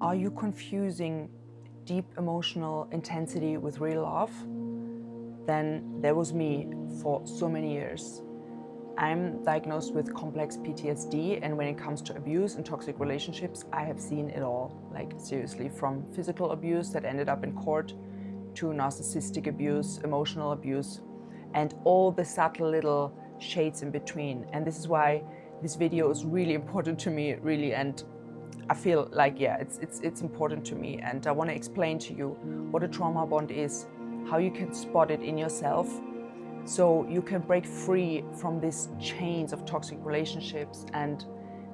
Are you confusing deep emotional intensity with real love? Then that was me for so many years. I'm diagnosed with complex PTSD, and when it comes to abuse and toxic relationships, I have seen it all. Like, seriously, from physical abuse that ended up in court to narcissistic abuse, emotional abuse, and all the subtle little shades in between. And this is why this video is really important to me, really. And I feel like, yeah, it's important to me, and I want to explain to you what a trauma bond is, how you can spot it in yourself, so you can break free from these chains of toxic relationships, and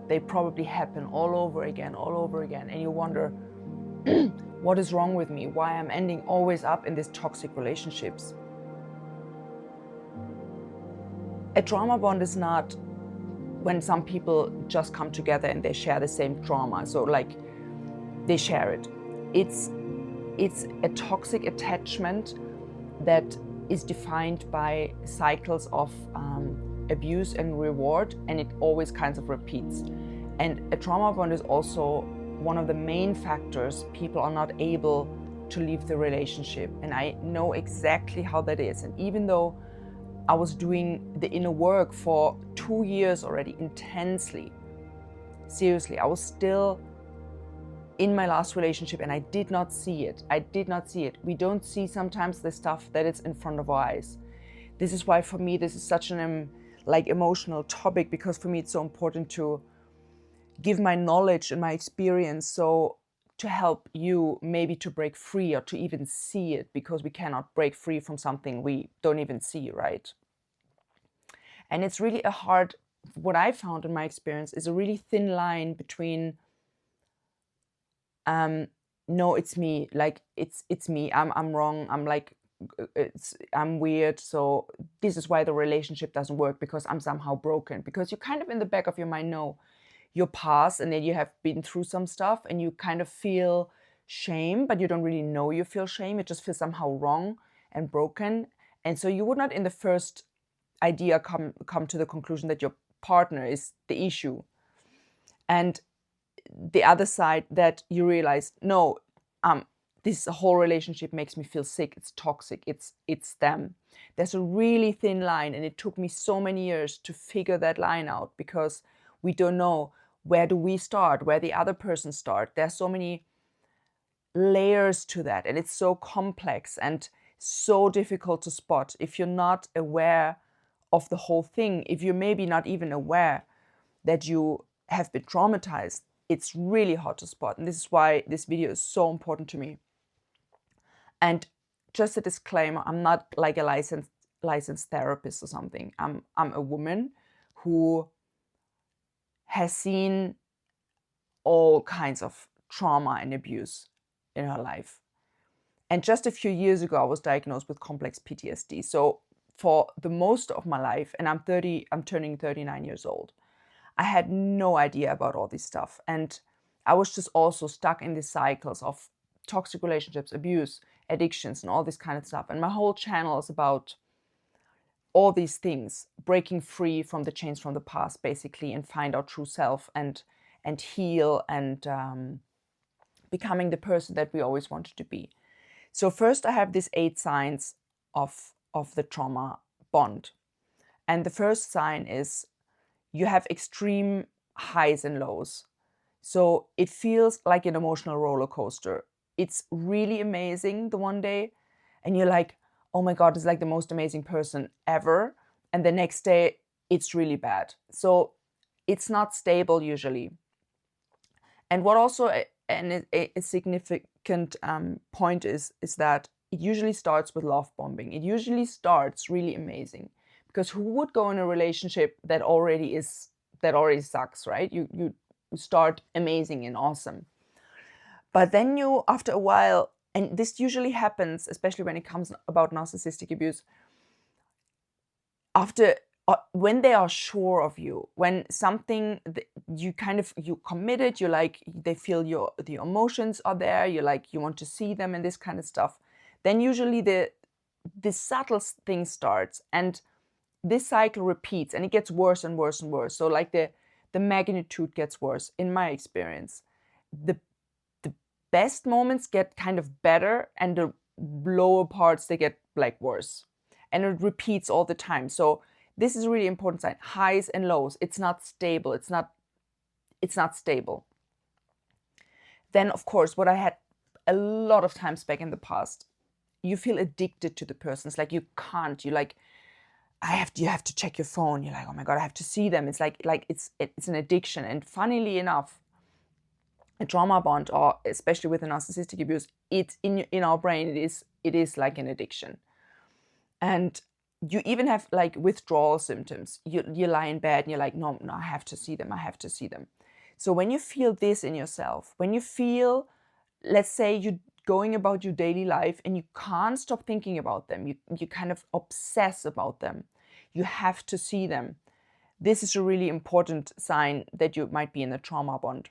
they probably happen all over again, and you wonder, what is wrong with me? Why I'm ending always up in these toxic relationships? A trauma bond is not when some people just come together and they share the same trauma, so like they share it. It's a toxic attachment that is defined by cycles of abuse and reward, and it always kind of repeats. And a trauma bond is also one of the main factors people are not able to leave the relationship. And I know exactly how that is. And even though I was doing the inner work for 2 years already intensely, seriously, I was still in my last relationship, and I did not see it. We don't see sometimes the stuff that is in front of our eyes. This is why for me this is such an emotional topic, because for me it's so important to give my knowledge and my experience, so to help you maybe to break free or to even see it, because we cannot break free from something we don't even see, right? And it's really what I found in my experience is a really thin line between no, it's me, like it's me, I'm wrong, I'm weird, so this is why the relationship doesn't work, because I'm somehow broken. Because you kind of in the back of your mind know your past, and then you have been through some stuff and you kind of feel shame, but you don't really know you feel shame. It just feels somehow wrong and broken. And so you would not in the first idea come to the conclusion that your partner is the issue. And the other side, that you realize, no, this whole relationship makes me feel sick, it's toxic, it's them. There's a really thin line, and it took me so many years to figure that line out, because we don't know, where do we start, where the other person start. There's so many layers to that, and it's so complex and so difficult to spot if you're not aware of the whole thing. If you're maybe not even aware that you have been traumatized, it's really hard to spot. And this is why this video is so important to me. And just a disclaimer, I'm not like a licensed therapist or something. I'm a woman who has seen all kinds of trauma and abuse in her life. And just a few years ago, I was diagnosed with complex PTSD. So for the most of my life, and I'm turning 39 years old, I had no idea about all this stuff. And I was just also stuck in these cycles of toxic relationships, abuse, addictions, and all this kind of stuff. And my whole channel is about all these things, breaking free from the chains from the past, basically, and find our true self and heal and becoming the person that we always wanted to be. So first I have these 8 signs of the trauma bond. And the first sign is you have extreme highs and lows. So it feels like an emotional roller coaster. It's really amazing the one day, and you're like, oh my God, it's like the most amazing person ever. And the next day, it's really bad. So it's not stable usually. And what also a significant point is that it usually starts with love bombing. It usually starts really amazing, because who would go in a relationship that already sucks, right? You start amazing and awesome. But then you, after a while, and this usually happens, especially when it comes about narcissistic abuse, after when they are sure of you, when something you committed, you like, they feel the emotions are there, you want to see them and this kind of stuff, then usually the subtle thing starts, and this cycle repeats, and it gets worse and worse and worse. So like the magnitude gets worse in my experience. The best moments get kind of better, and the lower parts, they get like worse. And it repeats all the time. So this is a really important sign. Highs and lows. It's not stable. It's not stable. Then, of course, what I had a lot of times back in the past, you feel addicted to the person. It's like you can't. You like, you have to check your phone. You're like, oh my God, I have to see them. It's like it's an addiction. And funnily enough, a trauma bond, or especially with a narcissistic abuse, it's in our brain, it is like an addiction. And you even have like withdrawal symptoms. You lie in bed and you're like, no, I have to see them. I have to see them. So when you feel this in yourself, when you feel, let's say you're going about your daily life and you can't stop thinking about them, you kind of obsess about them, you have to see them. This is a really important sign that you might be in a trauma bond.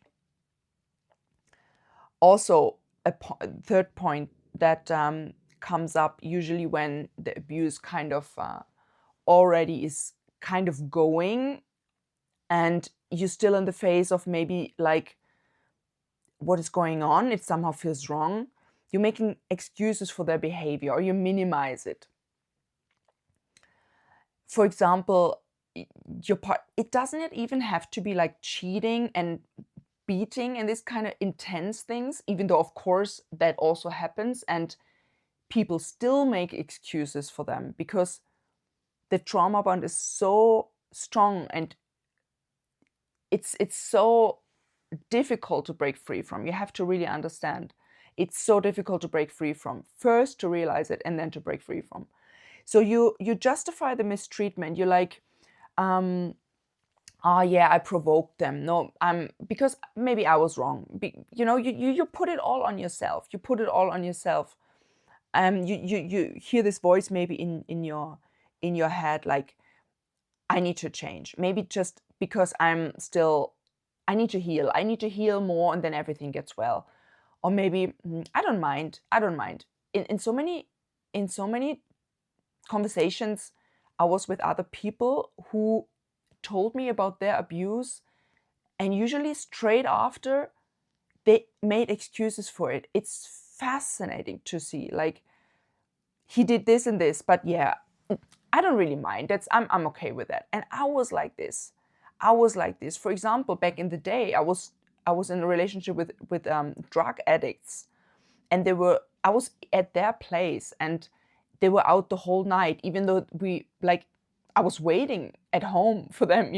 Also, a third point that comes up usually when the abuse kind of already is kind of going, and you're still in the phase of maybe like, what is going on? It somehow feels wrong. You're making excuses for their behavior, or you minimize it. For example, it doesn't even have to be like cheating and beating and this kind of intense things, even though of course that also happens, and people still make excuses for them because the trauma bond is so strong, and it's so difficult to break free from. You have to really understand. It's so difficult to break free from. First to realize it, and then to break free from. So you justify the mistreatment. You're like, oh yeah, I provoked them. No, because maybe I was wrong. You put it all on yourself. You put it all on yourself. You hear this voice maybe in your head, like, I need to change. Maybe just because I need to heal. I need to heal more, and then everything gets well. Or maybe I don't mind. In so many conversations I was with other people who told me about their abuse, and usually straight after they made excuses for it. It's fascinating to see, like, he did this and this, but yeah, I don't really mind. I'm okay with that. And I was like this. For example, back in the day, I was in a relationship with drug addicts, and I was at their place, and they were out the whole night, even though I was waiting at home for them,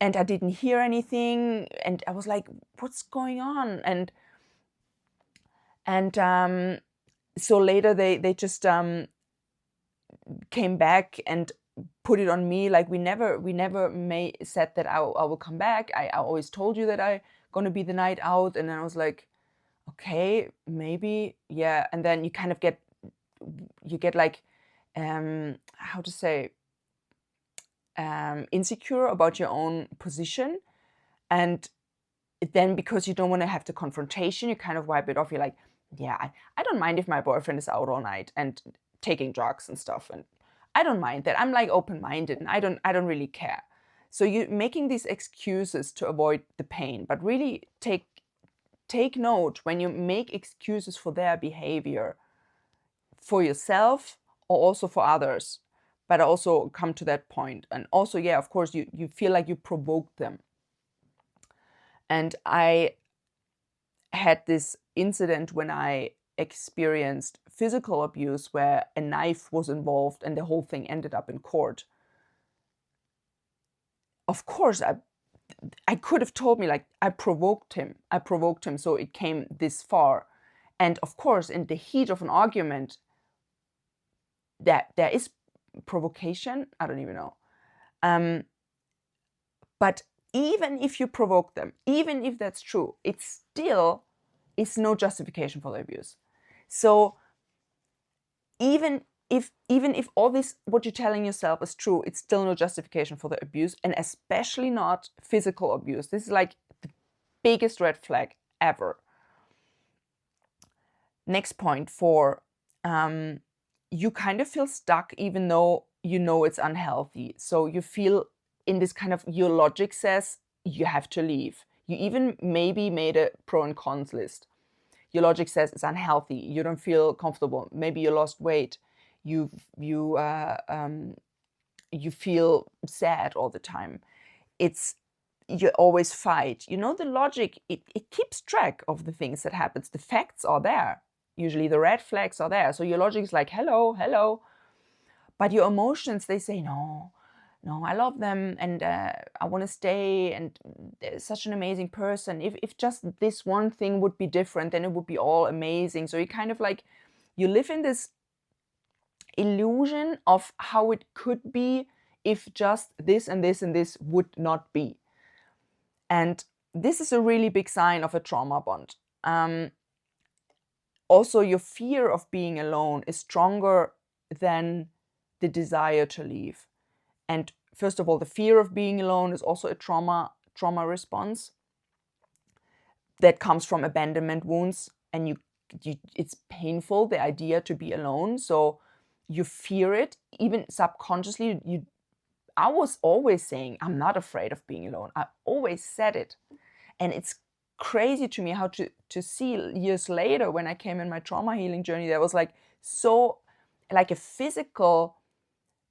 and I didn't hear anything, and I was like, what's going on? And so later they just came back and put it on me. Like, we never said that I will come back. I always told you that I gonna be the night out. And then I was like, okay, maybe, yeah. And then you kind of get like, how to say, insecure about your own position. And then, because you don't want to have the confrontation, you kind of wipe it off. You're like, yeah, I don't mind if my boyfriend is out all night and taking drugs and stuff, and I don't mind that. I'm like open-minded, and I don't really care. So you're making these excuses to avoid the pain, but really take note when you make excuses for their behavior, for yourself or also for others. But also come to that point. And also, yeah, of course, you feel like you provoked them. And I had this incident when I experienced physical abuse where a knife was involved, and the whole thing ended up in court. Of course, I could have told me, like, I provoked him, so it came this far. And of course, in the heat of an argument, that there is provocation. I don't even know. But even if you provoke them, even if that's true, it still is no justification for the abuse. So even if all this, what you're telling yourself, is true, it's still no justification for the abuse, and especially not physical abuse. This is like the biggest red flag ever. Next point, 4, you kind of feel stuck even though you know it's unhealthy. So you feel in this kind of, your logic says you have to leave. You even maybe made a pro and cons list. your logic says it's unhealthy, you don't feel comfortable, maybe you lost weight, you you you feel sad all the time. It's you always fight. The logic, it keeps track of the things that happens. The facts are there. Usually the red flags are there. So your logic is like, hello, hello. But your emotions, they say, no, I love them, and I want to stay, and they're such an amazing person. If just this one thing would be different, then it would be all amazing. So you kind of like, you live in this illusion of how it could be if just this and this and this would not be. And this is a really big sign of a trauma bond. Also, your fear of being alone is stronger than the desire to leave. And first of all, the fear of being alone is also a trauma response that comes from abandonment wounds, and it's painful, the idea to be alone. So you fear it, even subconsciously. I was always saying, I'm not afraid of being alone. I always said it. And it's crazy to me how to see years later, when I came in my trauma healing journey, there was like a physical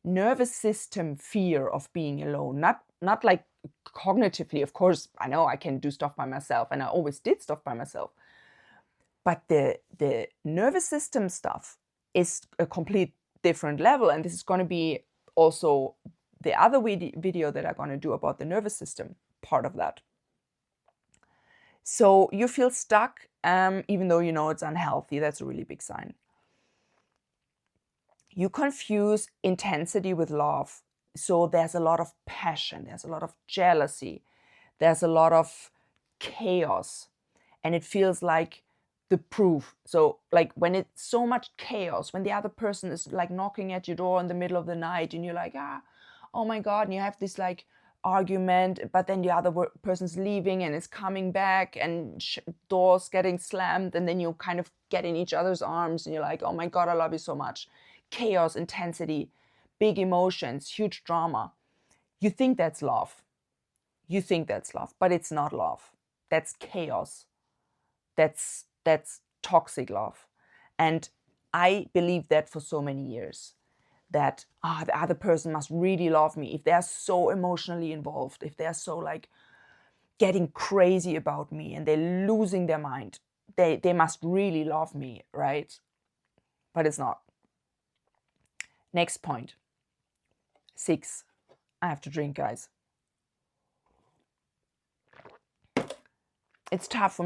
nervous system fear of being alone. Not like cognitively. Of course, I know I can do stuff by myself, and I always did stuff by myself. But the nervous system stuff is a complete different level. And this is going to be also the other video that I'm going to do about the nervous system part of that. So you feel stuck, even though you know it's unhealthy. That's a really big sign. You confuse intensity with love. So there's a lot of passion, there's a lot of jealousy, there's a lot of chaos, and it feels like the proof. So like when it's so much chaos, when the other person is like knocking at your door in the middle of the night, and you're like, oh my God, and you have this like argument, but then the other person's leaving and is coming back, and doors getting slammed, and then you kind of get in each other's arms, and you're like, oh my God, I love you so much. Chaos, intensity, big emotions, huge drama. You think that's love. You think that's love, but it's not love. That's chaos. That's toxic love. And I believed that for so many years, that the other person must really love me. If they're so emotionally involved, if they're so like getting crazy about me and they're losing their mind, they must really love me, right? But it's not. Next point. 6. I have to drink, guys. It's tough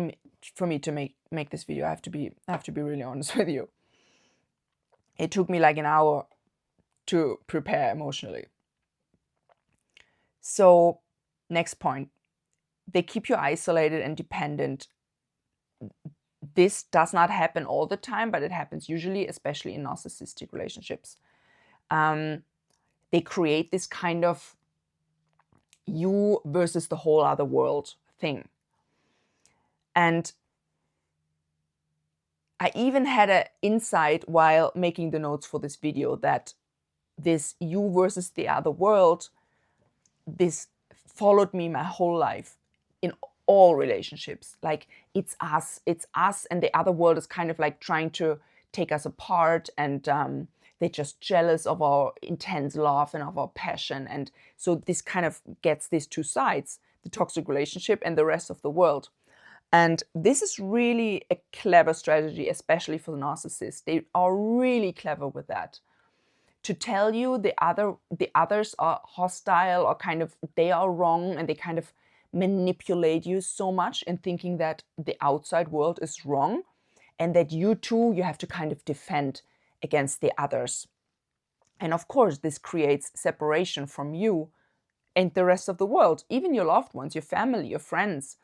for me to make this video. I have to be really honest with you. It took me like an hour to prepare emotionally. So, next point. They keep you isolated and dependent. This does not happen all the time, but it happens usually, especially in narcissistic relationships. They create this kind of you versus the whole other world thing. And I even had an insight while making the notes for this video that this you versus the other world, this followed me my whole life in all relationships. Like it's us, and the other world is kind of like trying to take us apart, and they're just jealous of our intense love and of our passion. And so this kind of gets these two sides, the toxic relationship and the rest of the world. And this is really a clever strategy, especially for the narcissists. They are really clever with that. To tell you the others are hostile, or kind of they are wrong, and they kind of manipulate you so much in thinking that the outside world is wrong, and that you have to kind of defend against the others. And of course, this creates separation from you and the rest of the world, even your loved ones, your family, your friends,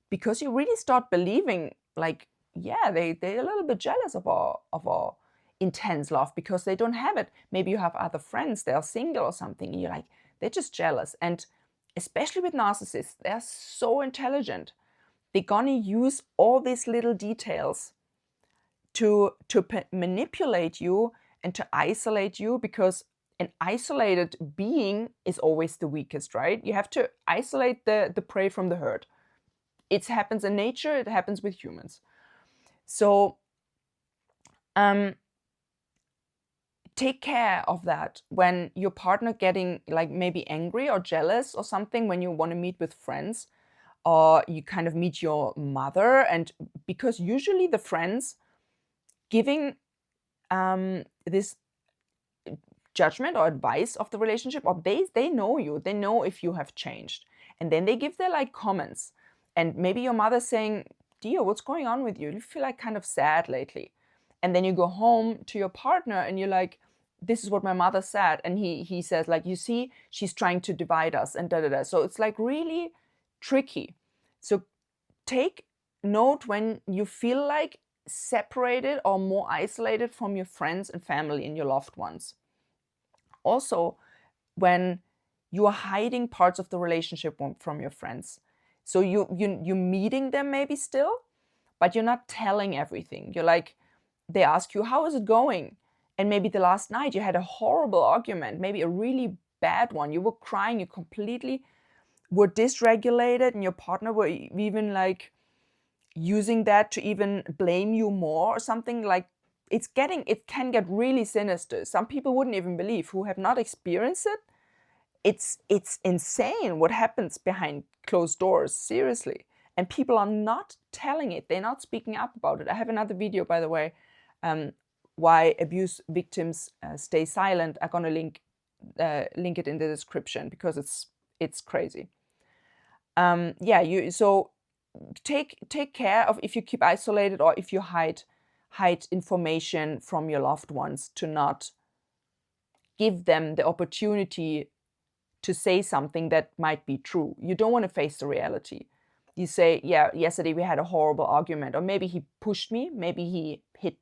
because you really start believing like, yeah, they're a little bit jealous of our intense love because they don't have it. Maybe you have other friends, they are single or something, and you're like, they're just jealous. And especially with narcissists, they're so intelligent. They're gonna use all these little details to manipulate you and to isolate you, because an isolated being is always the weakest, right? You have to isolate the prey from the herd. It happens in nature, it happens with humans. So take care of that when your partner getting like maybe angry or jealous or something when you want to meet with friends, or you kind of meet your mother, and because usually the friends giving this judgment or advice of the relationship, or they know you, they know if you have changed, and then they give their like comments, and maybe your mother's saying, dear, what's going on with you? You feel like kind of sad lately. And then you go home to your partner and you're like, this is what my mother said, and he says like, you see, she's trying to divide us and da da da. So it's like really tricky. So take note when you feel like separated or more isolated from your friends and family and your loved ones. Also, when you are hiding parts of the relationship from your friends. So you're meeting them maybe still, but you're not telling everything. You're like, they ask you, how is it going? And maybe the last night you had a horrible argument, maybe a really bad one. You were crying, you completely were dysregulated, and your partner were even like using that to even blame you more or something. Like it can get really sinister. Some people wouldn't even believe, who have not experienced it. It's insane what happens behind closed doors, seriously. And people are not telling it. They're not speaking up about it. I have another video, by the way, why abuse victims stay silent. I'm gonna link it in the description because it's crazy. So take care of if you keep isolated or if you hide information from your loved ones, to not give them the opportunity to say something that might be true. You don't want to face the reality. You say, yeah, yesterday we had a horrible argument, or maybe he pushed me, maybe he hit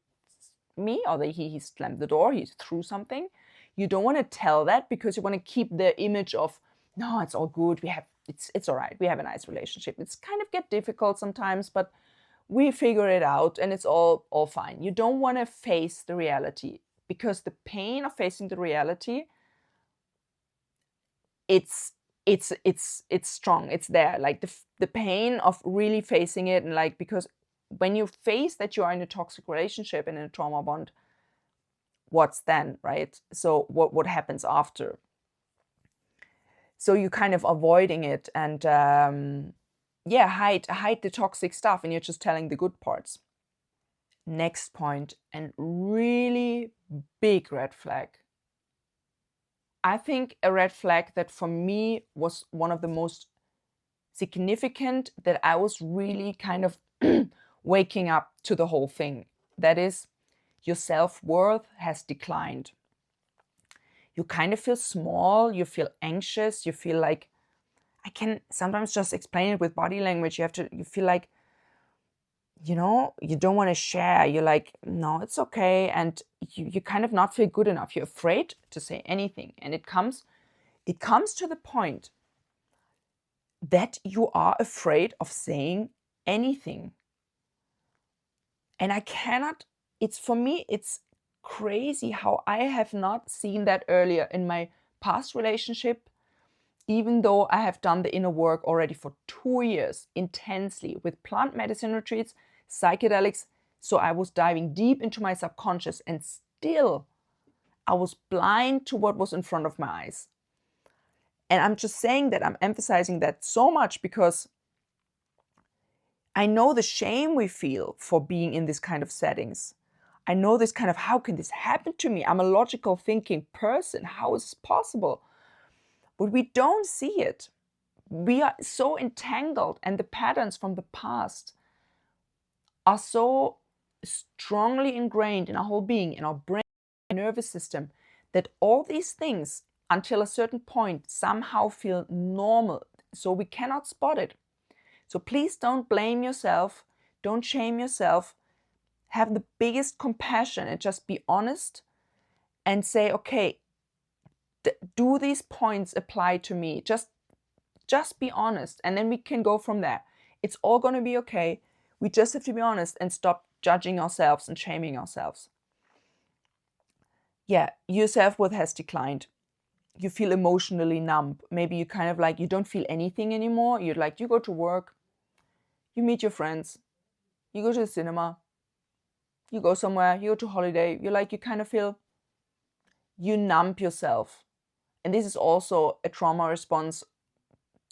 me, or he slammed the door, he threw something. You don't want to tell that because you want to keep the image of, no, it's all good, it's all right, we have a nice relationship. It's kind of get difficult sometimes, but we figure it out and it's all fine. You don't want to face the reality, because the pain of facing the reality, it's strong. It's there, like the pain of really facing it. And like, because when you face that you are in a toxic relationship and in a trauma bond, what's then, right? So what happens after? So you kind of avoiding it and hide the toxic stuff, and you're just telling the good parts. Next point, and really big red flag. I think a red flag that for me was one of the most significant, that I was really kind of waking up to the whole thing. That is, your self-worth has declined. You kind of feel small, you feel anxious, you feel like, I can sometimes just explain it with body language. You feel like, you don't want to share. You're like, no, it's okay. And you kind of not feel good enough. You're afraid to say anything. And it comes to the point that you are afraid of saying anything. And for me, it's crazy how I have not seen that earlier in my past relationship, even though I have done the inner work already for 2 years intensely with plant medicine retreats, psychedelics. So I was diving deep into my subconscious, and still I was blind to what was in front of my eyes. And I'm just saying that, I'm emphasizing that so much because I know the shame we feel for being in this kind of settings. I know this kind of, how can this happen to me? I'm a logical thinking person. How is this possible? But we don't see it. We are so entangled, and the patterns from the past are so strongly ingrained in our whole being, in our brain, nervous system, that all these things, until a certain point, somehow feel normal. So we cannot spot it. So please don't blame yourself. Don't shame yourself. Have the biggest compassion and just be honest and say, okay, do these points apply to me? Just be honest, and then we can go from there. It's all going to be okay. We just have to be honest and stop judging ourselves and shaming ourselves. Yeah, your self-worth has declined. You feel emotionally numb. Maybe you kind of like, you don't feel anything anymore. You're like, you go to work, you meet your friends, you go to the cinema, You go somewhere, you go to holiday, you kind of feel, you numb yourself. And this is also a trauma response.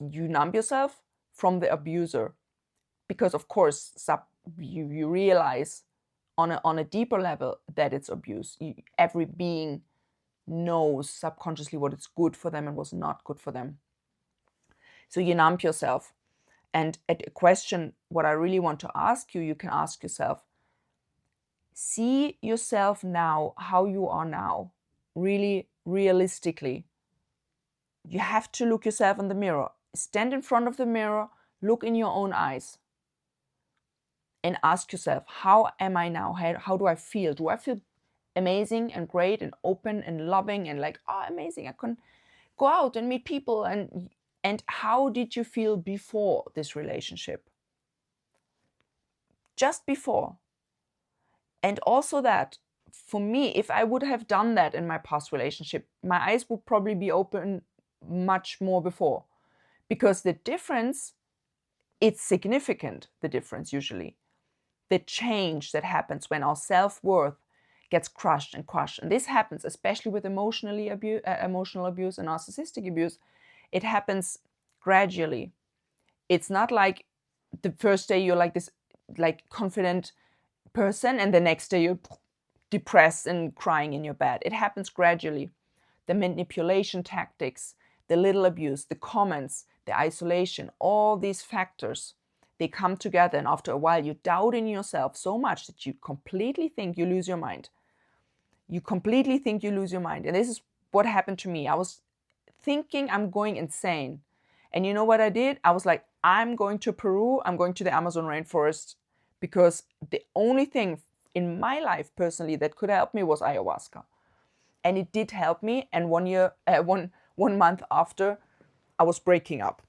You numb yourself from the abuser, because of course you realize on a deeper level that it's abuse. Every being knows subconsciously what is good for them and what's not good for them. So you numb yourself. And a question, what I really want to ask you, you can ask yourself, see yourself now, how you are now, really realistically. You have to look yourself in the mirror. Stand in front of the mirror, look in your own eyes, and ask yourself, how am I now? How do I feel? Do I feel amazing and great and open and loving and like, oh, amazing, I can go out and meet people? And how did you feel before this relationship? Just before. And also that, for me, if I would have done that in my past relationship, my eyes would probably be open much more before. Because the difference, it's significant, the difference usually. The change that happens when our self-worth gets crushed and crushed. And this happens especially with emotional abuse and narcissistic abuse. It happens gradually. It's not like the first day you're like this like confident person and the next day you're depressed and crying in your bed. It happens gradually. The manipulation tactics, the little abuse, the comments, the isolation, all these factors, they come together, and after a while you doubt in yourself so much that you completely think you lose your mind. You completely think you lose your mind. And this is what happened to me. I was thinking I'm going insane. And you know what I did? I was like, I'm going to Peru, I'm going to the Amazon rainforest, because the only thing in my life personally that could help me was ayahuasca. And it did help me. And 1 month after, I was breaking up.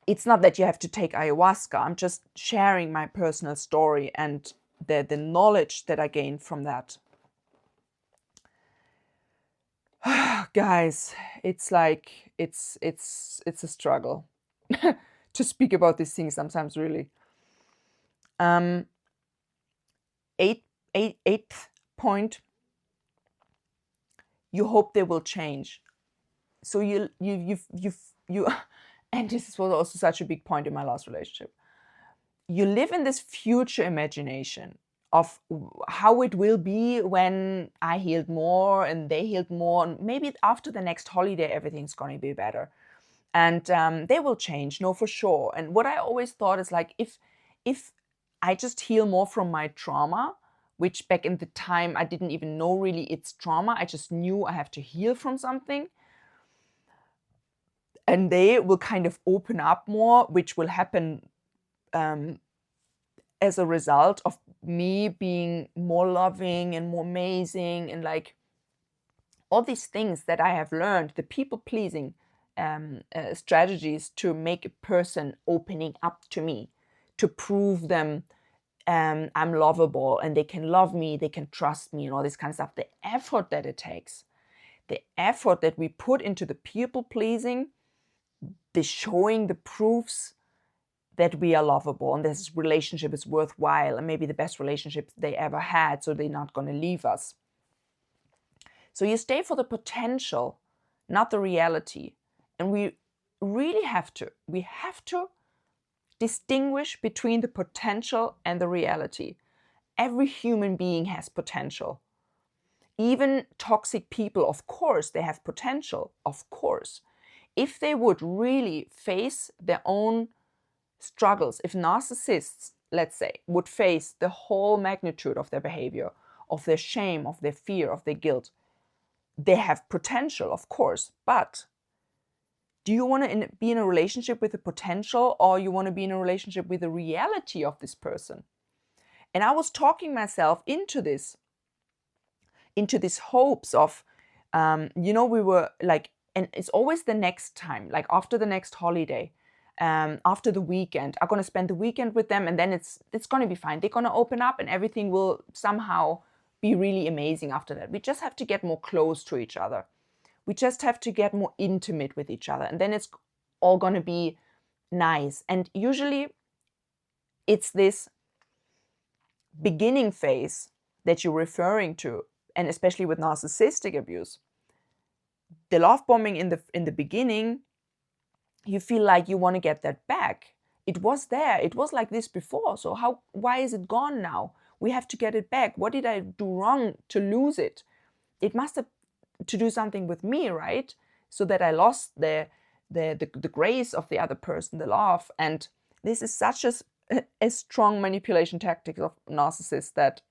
It's not that you have to take ayahuasca. I'm just sharing my personal story and the knowledge that I gained from that. Guys, it's like it's a struggle to speak about these things sometimes, really. Eighth point, you hope they will change. So you and this was also such a big point in my last relationship. You live in this future imagination of how it will be when I healed more and they healed more, and maybe after the next holiday everything's going to be better, and they will change, no, for sure. And what I always thought is like, if I just heal more from my trauma, which back in the time I didn't even know really it's trauma, I just knew I have to heal from something, and they will kind of open up more, which will happen as a result of me being more loving and more amazing, and like all these things that I have learned, the people-pleasing strategies to make a person opening up to me, to prove them I'm lovable and they can love me, they can trust me, and all this kind of stuff. The effort that it takes, the effort that we put into the people-pleasing, the showing the proofs that we are lovable and this relationship is worthwhile and maybe the best relationship they ever had, so they're not going to leave us. So you stay for the potential, not the reality. And we really have to distinguish between the potential and the reality. Every human being has potential. Even toxic people, of course, they have potential, of course. If they would really face their own struggles, if narcissists, let's say, would face the whole magnitude of their behavior, of their shame, of their fear, of their guilt, they have potential, of course. But do you want to be in a relationship with the potential, or you want to be in a relationship with the reality of this person? And I was talking myself into these hopes of, we were like, and it's always the next time, like after the next holiday, after the weekend, I'm going to spend the weekend with them, and then it's going to be fine. They're going to open up and everything will somehow be really amazing after that. We just have to get more close to each other. We just have to get more intimate with each other, and then it's all going to be nice. And usually it's this beginning phase that you're referring to, and especially with narcissistic abuse. The love bombing in the beginning, you feel like you want to get that back. It was there. It was like this before. So why is it gone now? We have to get it back. What did I do wrong to lose it? It must have to do something with me, right? So that I lost the grace of the other person, the love. And this is such a strong manipulation tactic of narcissists, that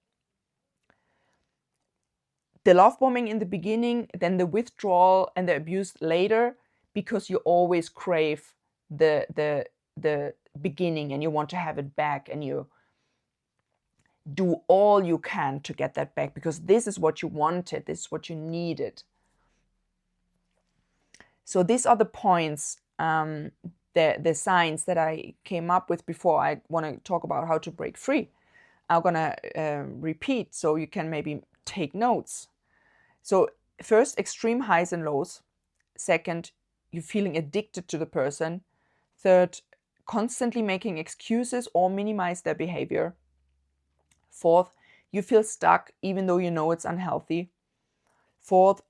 the love bombing in the beginning, then the withdrawal and the abuse later, because you always crave the beginning and you want to have it back, and you do all you can to get that back because this is what you wanted, this is what you needed. So these are the points, the signs that I came up with before I want to talk about how to break free. I'm gonna repeat so you can maybe take notes. So first, extreme highs and lows. Second, you're feeling addicted to the person. Third, constantly making excuses or minimize their behavior. Fourth, you feel stuck even though you know it's unhealthy. Fifth,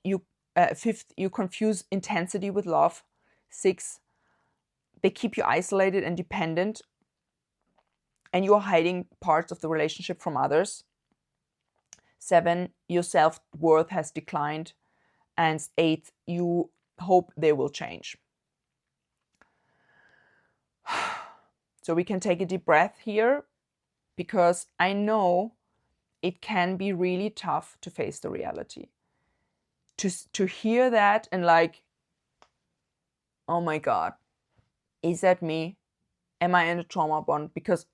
you confuse intensity with love. Sixth, they keep you isolated and dependent, and you're hiding parts of the relationship from others. 7, your self-worth has declined. And 8, you hope they will change. So we can take a deep breath here, because I know it can be really tough to face the reality. To hear that and like, oh my God, is that me? Am I in a trauma bond? Because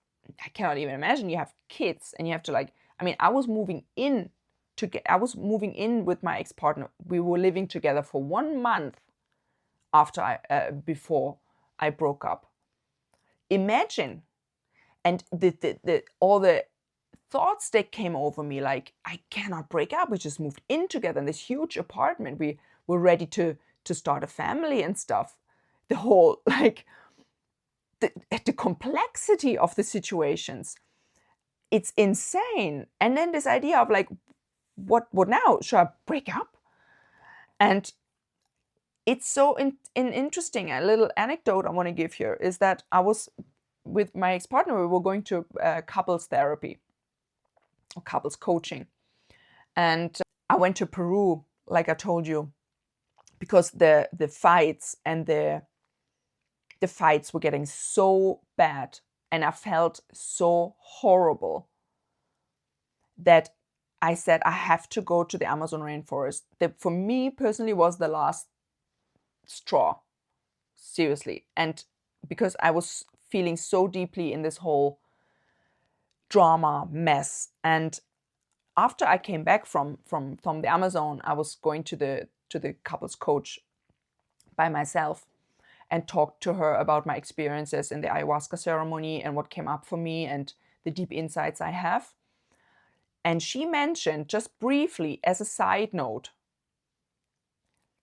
I cannot even imagine, you have kids and you have to like, I mean, I was moving in with my ex-partner. We were living together for 1 month before I broke up. Imagine. And all the thoughts that came over me, like, I cannot break up. We just moved in together in this huge apartment. We were ready to start a family and stuff. The whole, like, the complexity of the situations, it's insane. And then this idea of like, what now? Should I break up? And it's so interesting. A little anecdote I want to give here is that I was with my ex-partner. We were going to couples therapy or couples coaching, and I went to Peru, like I told you, because the fights and the fights were getting so bad, and I felt so horrible that I said I have to go to the Amazon rainforest. That for me personally was the last straw, seriously. And because I was feeling so deeply in this whole drama mess. And after I came back from the Amazon, I was going to the couples coach by myself and talked to her about my experiences in the ayahuasca ceremony and what came up for me and the deep insights I have. And she mentioned, just briefly as a side note,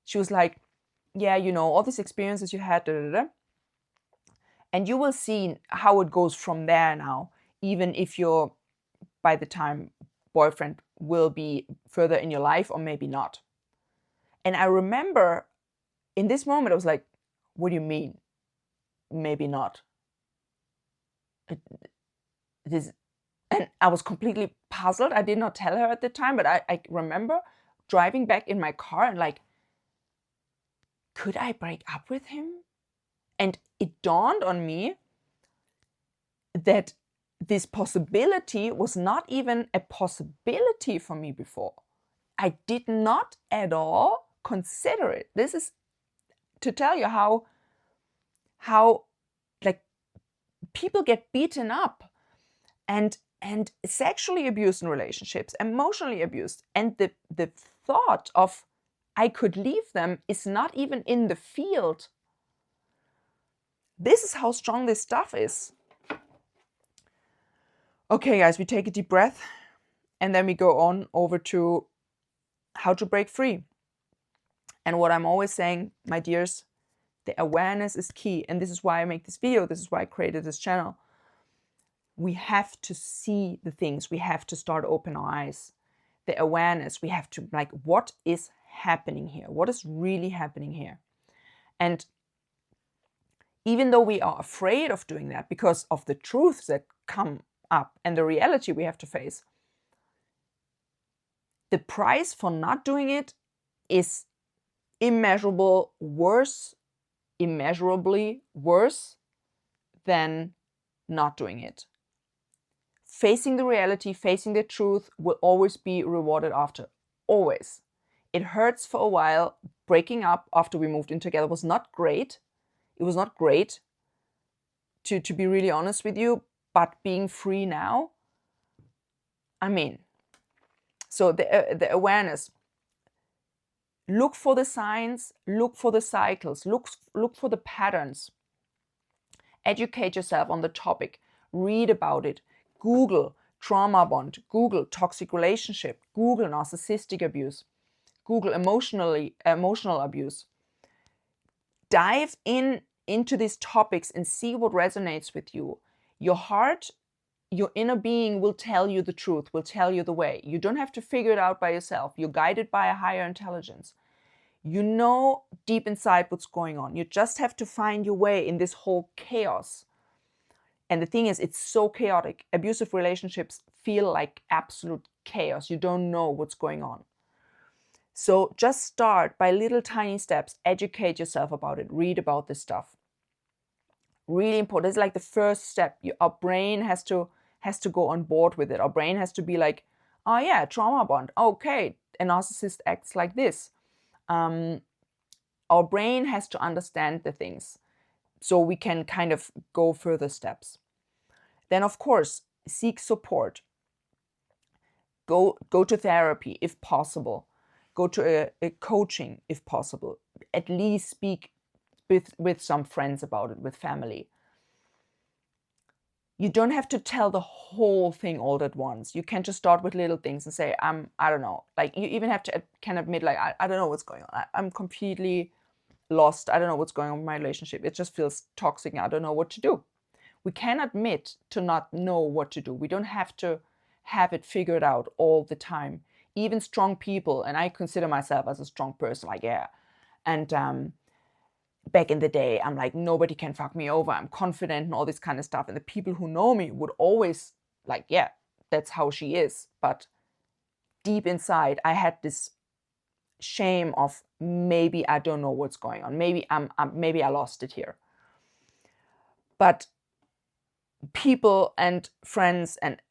she was like, yeah, you know, all these experiences you had, and you will see how it goes from there now, even if you're, by the time, boyfriend will be further in your life or maybe not. And I remember in this moment, I was like, what do you mean? Maybe not. And I was completely puzzled. I did not tell her at the time, but I remember driving back in my car and like, could I break up with him? And it dawned on me that this possibility was not even a possibility for me before. I did not at all consider it. This is to tell you how like people get beaten up and sexually abused in relationships, emotionally abused, and the thought of I could leave them is not even in the field. This is how strong this stuff is. Okay, guys, we take a deep breath and then we go on over to how to break free. And what I'm always saying, my dears, the awareness is key. And this is why I make this video. This is why I created this channel. we have to see the things. We have to start open our eyes. The awareness, we have to, like, what is happening here? What is really happening here? And even though we are afraid of doing that because of the truths that come up and the reality we have to face, the price for not doing it is immeasurably worse than not doing it. Facing the reality, facing the truth will always be rewarded after. Always. It hurts for a while. Breaking up after we moved in together was not great. It was not great, to be really honest with you, but being free now, I mean, so the awareness, look for the signs, look for the cycles, look for the patterns. Educate yourself on the topic, read about it, Google trauma bond, Google toxic relationship, Google narcissistic abuse, Google emotional abuse. Dive into these topics and see what resonates with you. Your heart, your inner being will tell you the truth, will tell you the way. You don't have to figure it out by yourself. You're guided by a higher intelligence. You know deep inside what's going on. You just have to find your way in this whole chaos. And the thing is, it's so chaotic. Abusive relationships feel like absolute chaos. You don't know what's going on. So just start by little tiny steps. Educate yourself about it. Read about this stuff. Really important. It's like the first step. Our brain has to go on board with it. Our brain has to be like, oh yeah, trauma bond. Okay, a narcissist acts like this. Our brain has to understand the things so we can kind of go further steps. Then, of course, seek support. Go to therapy if possible. Go to a coaching if possible. At least speak with some friends about it, with family. You don't have to tell the whole thing all at once. You can just start with little things and say, I don't know. Like, you even have to can admit, like, I don't know what's going on. I'm completely lost. I don't know what's going on with my relationship. It just feels toxic. I don't know what to do. We can admit to not know what to do. We don't have to have it figured out all the time. Even strong people, and I consider myself as a strong person, like, yeah. And back in the day, I'm like, nobody can fuck me over. I'm confident and all this kind of stuff. And the people who know me would always like, yeah, that's how she is. But deep inside, I had this shame of, maybe I don't know what's going on. Maybe maybe I lost it here. But people and friends and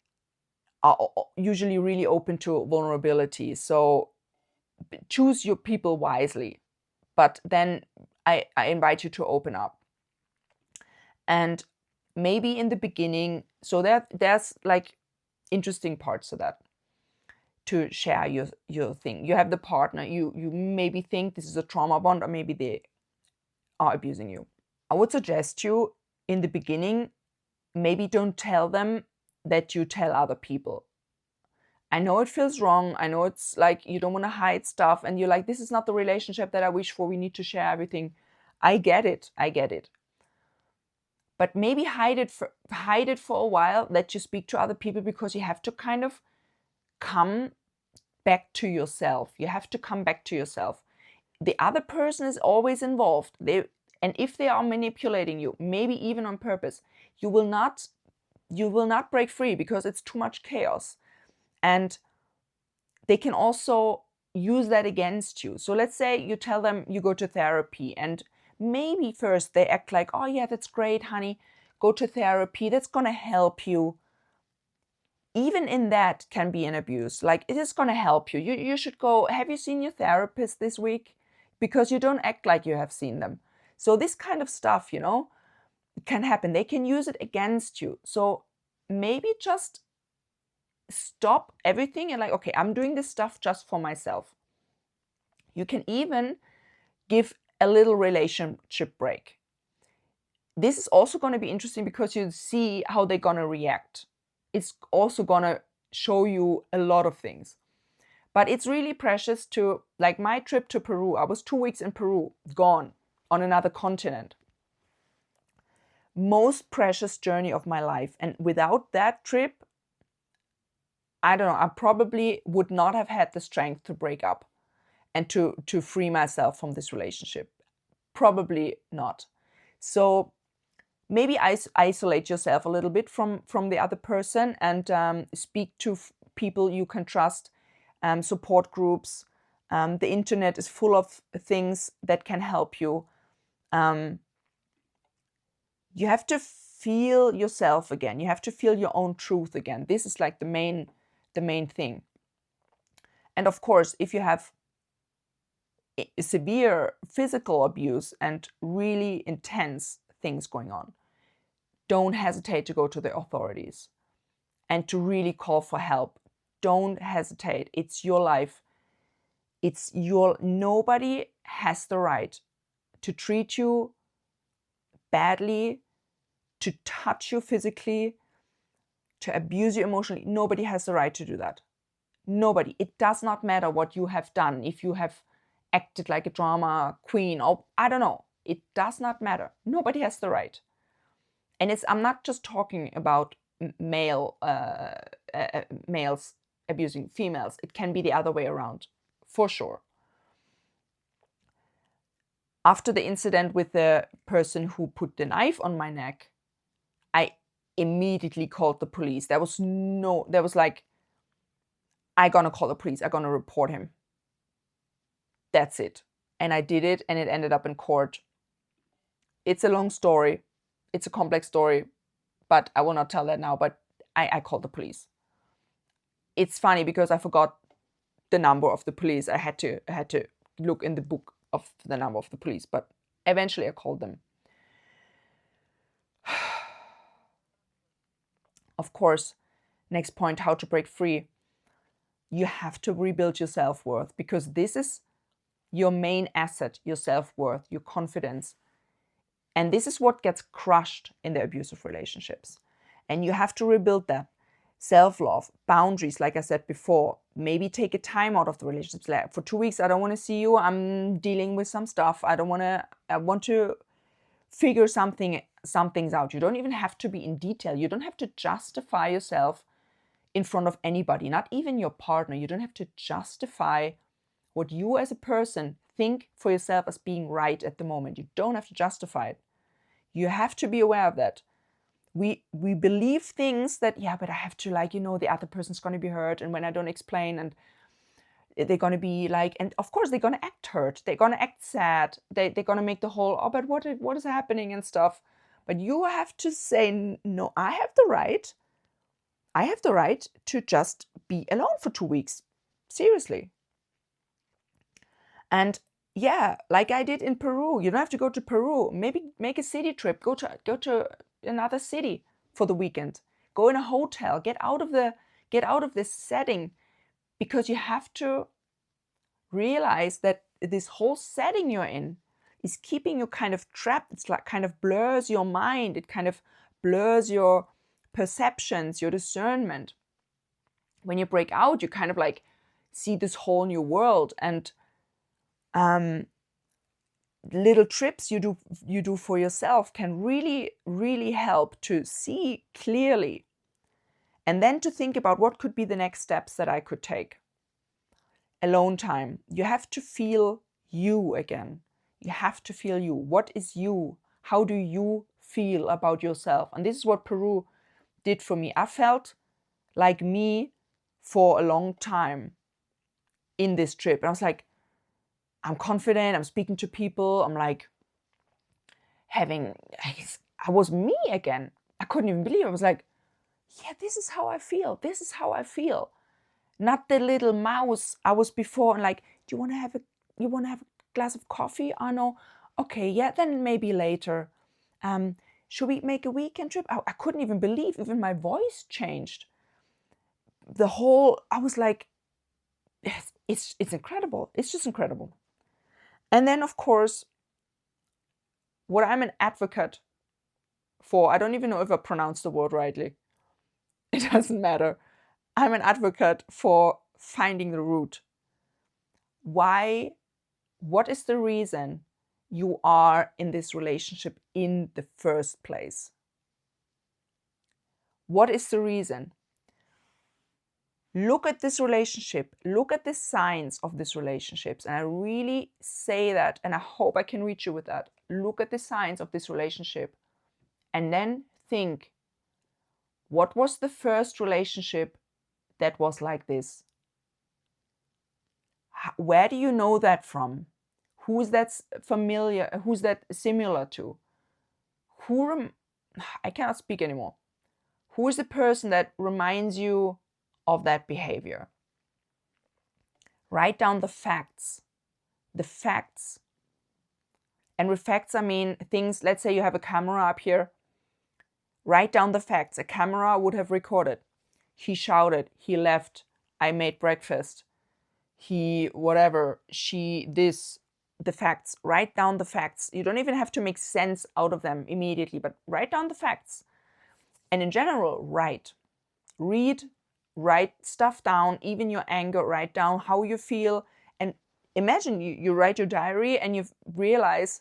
are usually really open to vulnerability. So choose your people wisely. But then I invite you to open up. And maybe in the beginning, so there's like interesting parts to that, to share your thing. You have the partner, you maybe think this is a trauma bond, or maybe they are abusing you. I would suggest you, in the beginning, maybe don't tell them that you tell other people. I know it feels wrong. I know it's like you don't want to hide stuff and you're like, this is not the relationship that I wish for. We need to share everything. I get it. But maybe hide it for a while. Let you speak to other people, because you have to kind of come back to yourself. You have to come back to yourself. The other person is always involved. And if they are manipulating you, maybe even on purpose, you will not break free, because it's too much chaos. And they can also use that against you. So let's say you tell them you go to therapy, and maybe first they act like, oh yeah, that's great, honey, go to therapy, that's going to help you. Even in that can be an abuse. Like, it is going to help you. You should go. Have you seen your therapist this week? Because you don't act like you have seen them. So this kind of stuff, can happen. They can use it against you. So maybe just stop everything and like, okay, I'm doing this stuff just for myself. You can even give a little relationship break. This is also going to be interesting, because you see how they're going to react. It's also going to show you a lot of things. But it's really precious to, like my trip to Peru, I was 2 weeks in Peru, gone on another continent. most precious journey of my life. And without that trip, I don't know, I probably would not have had the strength to break up and to free myself from this relationship. Probably not. So maybe isolate yourself a little bit from the other person, and speak to people you can trust, support groups. The internet is full of things that can help you. You have to feel yourself again. You have to feel your own truth again. This is like the main thing. And of course, if you have severe physical abuse and really intense things going on, don't hesitate to go to the authorities and to really call for help. Don't hesitate. It's your life. Nobody has the right to treat you badly, to touch you physically, to abuse you emotionally. Nobody has the right to do that. Nobody. It does not matter what you have done. If you have acted like a drama queen, or I don't know, it does not matter. Nobody has the right. And I'm not just talking about males abusing females. It can be the other way around, for sure. After the incident with the person who put the knife on my neck, I immediately called the police. There was like, I'm gonna call the police. I'm gonna report him. That's it. And I did it, and it ended up in court. It's a long story. It's a complex story, but I will not tell that now. But I called the police. It's funny because I forgot the number of the police. I had to look in the book of the number of the police, but eventually I called them. Of course, next point, how to break free. You have to rebuild your self-worth, because this is your main asset, your self-worth, your confidence. And this is what gets crushed in the abusive relationships. And you have to rebuild that. Self-love, boundaries, like I said before. Maybe take a time out of the relationships. Like, for 2 weeks, I don't want to see you. I'm dealing with some stuff. I want to figure some things out. You don't even have to be in detail. You don't have to justify yourself in front of anybody, not even your partner. You don't have to justify what you as a person think for yourself as being right at the moment. You don't have to justify it. You have to be aware of that. We believe things that, yeah, but I have to, like, the other person's going to be hurt, and when I don't explain, and they're going to be like, and of course they're going to act hurt, they're going to act sad, they're going to make the whole, oh, but what is happening and stuff. But you have to say, no, I have the right to just be alone for 2 weeks. Seriously. And yeah, like I did in Peru. You don't have to go to Peru. Maybe make a city trip. Go to another city for the weekend. Go in a hotel. Get out of this setting, because you have to realize that this whole setting you're in is keeping you kind of trapped. It's like kind of blurs your mind. It kind of blurs your perceptions, your discernment. When you break out, you kind of like see this whole new world. And little trips you do for yourself can really, really help to see clearly, and then to think about what could be the next steps that I could take. Alone time. You have to feel you again. You have to feel you. What is you? How do you feel about yourself? And this is what Peru did for me. I felt like me for a long time in this trip. And I was like, I'm confident, I'm speaking to people, I'm like I was me again. I couldn't even believe it. I was like, yeah, this is how I feel. This is how I feel. Not the little mouse I was before, and like, do you want to have a glass of coffee? Oh no. Okay, yeah, then maybe later. Should we make a weekend trip? I couldn't even believe, even my voice changed. I was like, it's incredible. It's just incredible. And then, of course, what I'm an advocate for, I don't even know if I pronounced the word rightly. It doesn't matter. I'm an advocate for finding the root. Why? What is the reason you are in this relationship in the first place. What is the reason? Look at this relationship, look at the signs of these relationships. And I really say that, and I hope I can reach you with that. Look at the signs of this relationship and then think, what was the first relationship that was like this? Where do you know that from? Who's that familiar? Who's that similar to? I cannot speak anymore. Who is the person that reminds you of that behavior? Write down the facts. The facts. And with facts, I mean things, let's say you have a camera up here. Write down the facts. A camera would have recorded. He shouted, he left, I made breakfast, he whatever, she this, the facts. Write down the facts. You don't even have to make sense out of them immediately, but write down the facts. And in general, write. Read, write stuff down, even your anger, write down how you feel. And imagine you write your diary and you realize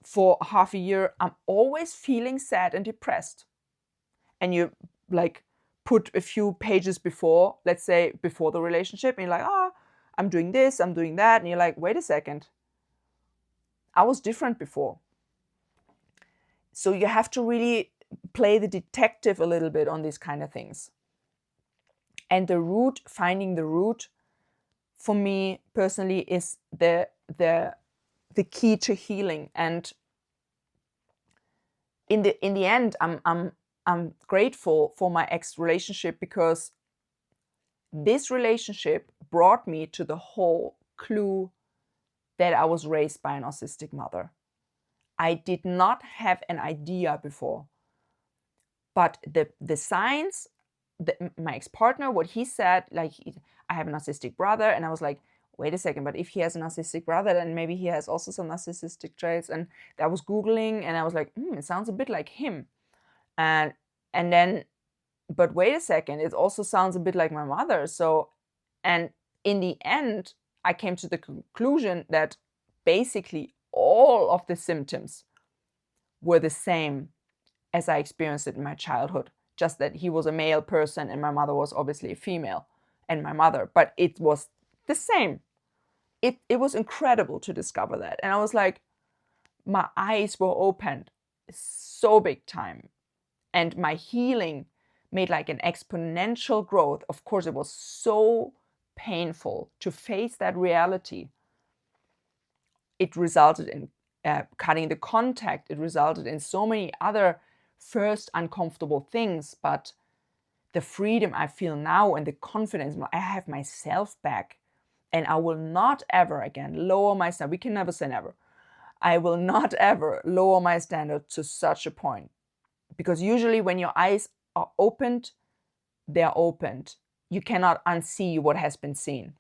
for half a year, I'm always feeling sad and depressed. And you like put a few pages before, let's say before the relationship, and you're like, I'm doing this, I'm doing that. And you're like, wait a second, I was different before. So you have to really play the detective a little bit on these kind of things. And the root, finding the root, for me personally, is the key to healing. And in the end, I'm grateful for my ex relationship, because this relationship brought me to the whole clue that I was raised by an autistic mother. I did not have an idea before, but the signs, my ex-partner, what he said, like, I have an autistic brother, and I was like, wait a second, but if he has an autistic brother, then maybe he has also some narcissistic traits. And I was Googling, and I was like, it sounds a bit like him. And then, but wait a second, it also sounds a bit like my mother. So, and in the end, I came to the conclusion that basically all of the symptoms were the same as I experienced it in my childhood. Just that he was a male person and my mother was obviously a female, and my mother, but it was the same. It was incredible to discover that. And I was like, my eyes were opened so big time. And my healing made like an exponential growth. Of course, it was so painful to face that reality. It resulted in cutting the contact. It resulted in so many other first uncomfortable things. But the freedom I feel now and the confidence, I have myself back. And I will not ever again lower my standard. We can never say never. I will not ever lower my standard to such a point. Because usually when your eyes are opened, they're opened. You cannot unsee what has been seen.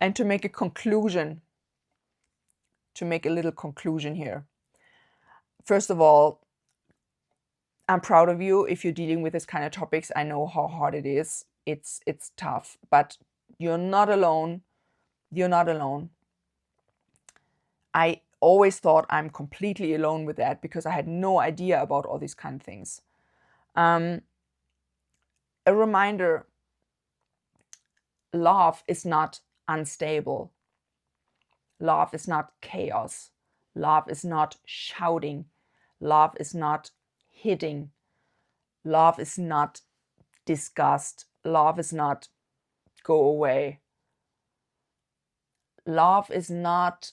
And to make a conclusion, to make a little conclusion here. First of all, I'm proud of you if you're dealing with this kind of topics. I know how hard it is. It's tough, but you're not alone. You're not alone. I always thought I'm completely alone with that because I had no idea about all these kind of things. A reminder, love is not unstable. Love is not chaos. Love is not shouting. Love is not hitting. Love is not disgust. Love is not go away. Love is not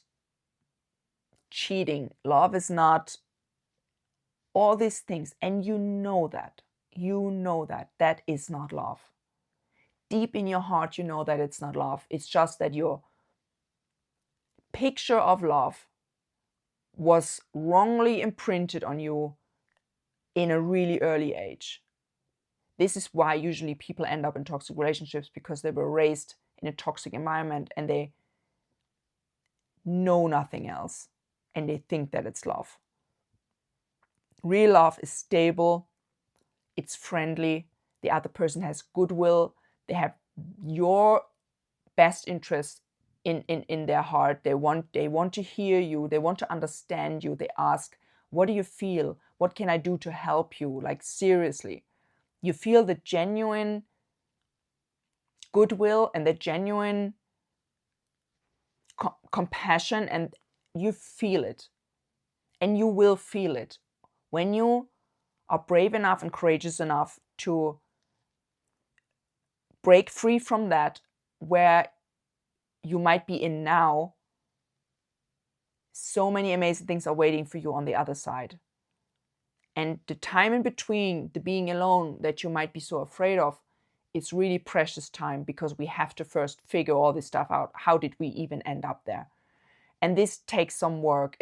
cheating. Love is not all these things. And you know that. You know that. That is not love. Deep in your heart, you know that it's not love. It's just that your picture of love was wrongly imprinted on you in a really early age. This is why usually people end up in toxic relationships, because they were raised in a toxic environment and they know nothing else and they think that it's love. Real love is stable, it's friendly, the other person has goodwill, they have your best interest in their heart. They want to hear you. They want to understand you. They ask, what do you feel? What can I do to help you? Like, seriously. You feel the genuine goodwill and the genuine compassion, and you feel it. And you will feel it when you are brave enough and courageous enough to break free from that, where you might be in now. So many amazing things are waiting for you on the other side. And the time in between, the being alone that you might be so afraid of, it's really precious time, because we have to first figure all this stuff out. How did we even end up there? And this takes some work.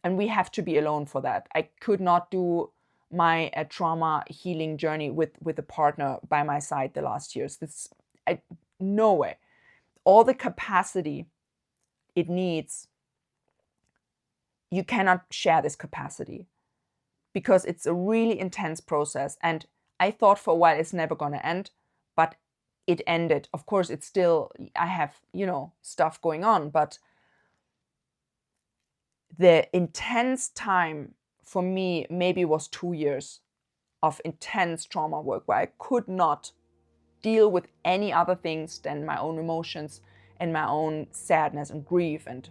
And we have to be alone for that. I could not do my trauma healing journey with a partner by my side the last years. No way. All the capacity it needs, you cannot share this capacity, because it's a really intense process. And I thought for a while it's never going to end, but it ended. Of course, it's still, I have, stuff going on, but the intense time for me maybe was 2 years of intense trauma work, where I could not deal with any other things than my own emotions and my own sadness and grief, and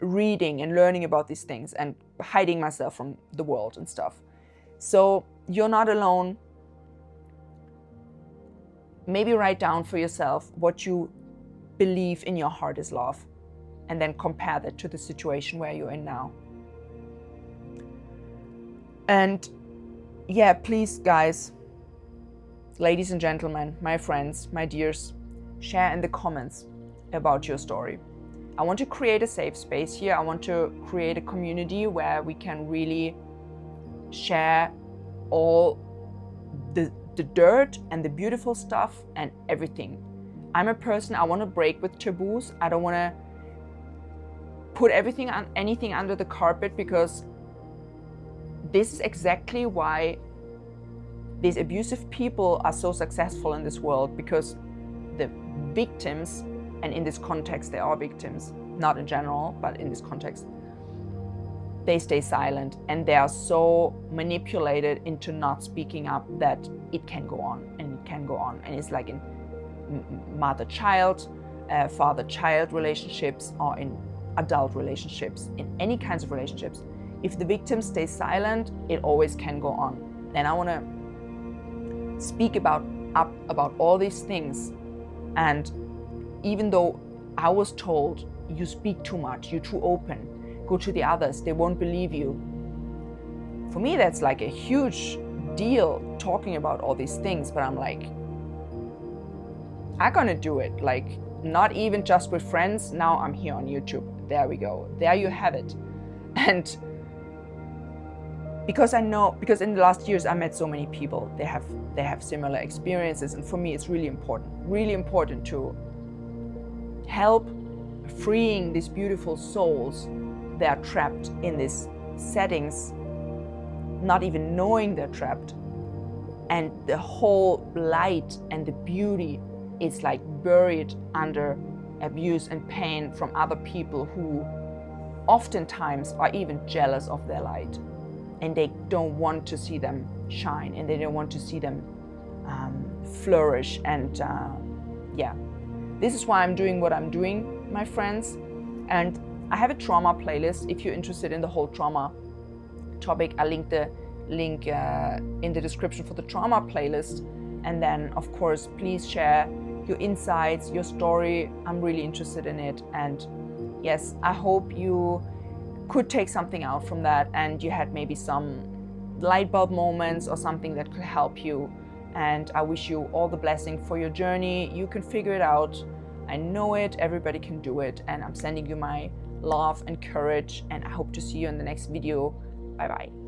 reading and learning about these things and hiding myself from the world and stuff. So you're not alone. Maybe write down for yourself what you believe in your heart is love, and then compare that to the situation where you're in now. And yeah, please, guys, ladies and gentlemen, my friends, my dears, share in the comments about your story. I want to create a safe space here. I want to create a community where we can really share all the dirt and the beautiful stuff and everything. I'm a person, I want to break with taboos. I don't want to put anything under the carpet, because this is exactly why these abusive people are so successful in this world, because the victims, and in this context they are victims, not in general, but in this context, they stay silent, and they are so manipulated into not speaking up that it can go on and it can go on. And it's like in mother-child, father-child relationships, or in adult relationships, in any kinds of relationships. If the victim stays silent, it always can go on. And I want to speak about all these things. And even though I was told, you speak too much, you're too open, go to the others, they won't believe you. For me, that's like a huge deal, talking about all these things, but I'm like, I'm gonna do it. Like, not even just with friends. Now I'm here on YouTube. There we go. There you have it. And because in the last years I met so many people, they have similar experiences, and for me it's really important to help freeing these beautiful souls that are trapped in these settings, not even knowing they're trapped, and the whole light and the beauty is like buried under abuse and pain from other people who oftentimes are even jealous of their light, and they don't want to see them shine, and they don't want to see them flourish. And yeah, this is why I'm doing what I'm doing, my friends. And I have a trauma playlist. If you're interested in the whole trauma topic, I link the link in the description for the trauma playlist. And then, of course, please share your insights, your story. I'm really interested in it. And yes, I hope you could take something out from that, and you had maybe some light bulb moments or something that could help you. And I wish you all the blessing for your journey. You can figure it out. I know it. Everybody can do it. And I'm sending you my love and courage. And I hope to see you in the next video. Bye bye.